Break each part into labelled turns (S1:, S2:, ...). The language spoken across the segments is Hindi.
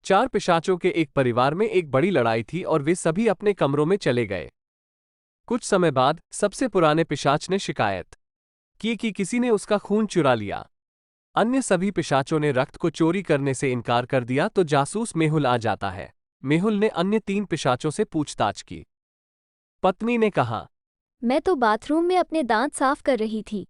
S1: चार पिशाचों के एक परिवार में एक बड़ी लड़ाई थी और वे सभी अपने कमरों में चले गए। कुछ समय बाद सबसे पुराने पिशाच ने शिकायत की कि किसी ने उसका खून चुरा लिया। अन्य सभी पिशाचों ने रक्त को चोरी करने से इनकार कर दिया तो जासूस मेहुल आ जाता है। मेहुल ने अन्य तीन पिशाचों से पूछताछ की। पत्नी ने कहा,
S2: मैं तो बाथरूम में अपने दांत साफ कर रही थी।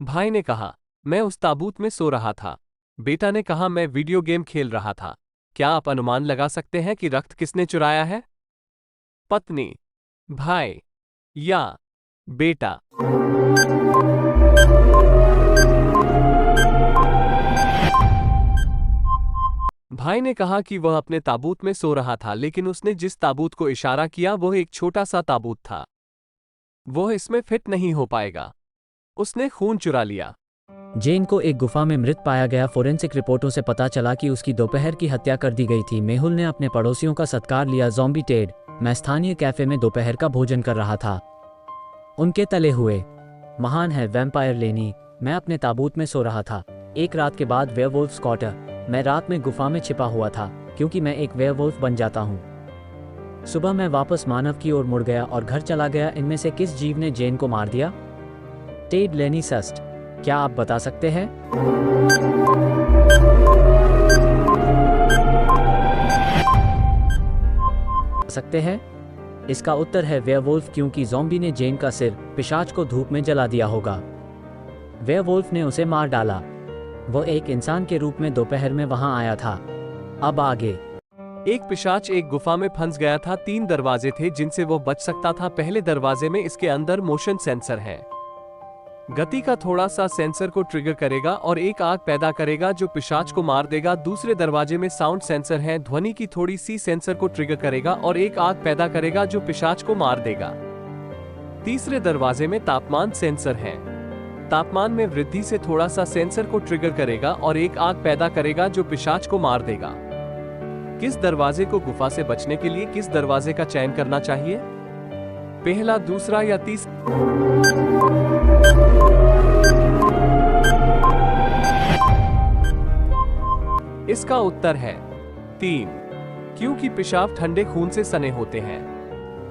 S1: भाई ने कहा, मैं उस ताबूत में सो रहा था। बेटा ने कहा, मैं वीडियो गेम खेल रहा था। क्या आप अनुमान लगा सकते हैं कि रक्त किसने चुराया है? पत्नी, भाई या बेटा? भाई ने कहा कि वह अपने ताबूत में सो रहा था, लेकिन उसने जिस ताबूत को इशारा किया वह एक छोटा सा ताबूत था। वह इसमें फिट नहीं हो पाएगा। उसने खून चुरा लिया।
S3: जेन को एक गुफा में मृत पाया गया। फोरेंसिक रिपोर्टों से पता चला कि उसकी दोपहर की हत्या कर दी गई थी। मेहुल ने अपने पड़ोसियों का सत्कार लिया। ज़ॉम्बी टेड, मैं स्थानीय कैफे में दोपहर का भोजन कर रहा था। उनके तले हुए महान है। वैम्पायर लेनी, मैं अपने ताबूत में सो रहा था। एक रात के बाद वेयरवुल्फ स्कॉटर, मैं रात में गुफा में छिपा हुआ था क्योंकि मैं एक वेयरवुल्फ बन जाता हूँ। सुबह मैं वापस मानव की ओर मुड़ गया और घर चला गया। इनमें से किस जीव ने जेन को मार दिया? टेड लेनी सस्ट, क्या आप बता सकते हैं? इसका उत्तर है वेयरवुल्फ, क्योंकि ज़ॉम्बी ने जेन का सिर पिशाच को धूप में जला दिया होगा। वेयरवुल्फ ने उसे मार डाला। वो एक इंसान के रूप में दोपहर में वहां आया था। अब आगे।
S1: एक पिशाच एक गुफा में फंस गया था। 3 दरवाजे थे जिनसे वो बच सकता था। पहले दरवाजे में इसके अंदर मोशन सेंसर है। गति का थोड़ा सा सेंसर को ट्रिगर करेगा और एक आग पैदा करेगा जो पिशाच को मार देगा। दूसरे दरवाजे में साउंड सेंसर है। ध्वनि की थोड़ी सी सेंसर को ट्रिगर करेगा और एक आग पैदा करेगा जो पिशाच को मार देगा। तीसरे दरवाजे में तापमान सेंसर है। तापमान में वृद्धि से थोड़ा सा सेंसर को ट्रिगर करेगा और एक आग पैदा करेगा जो पिशाच को मार देगा। किस दरवाजे को गुफा से बचने के लिए किस दरवाजे का चयन करना चाहिए? पहला, दूसरा या तीसरा? इसका उत्तर है 3, क्योंकि पेशाब ठंडे खून से सने होते हैं।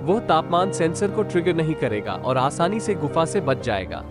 S1: वह तापमान सेंसर को ट्रिगर नहीं करेगा और आसानी से गुफा से बच जाएगा।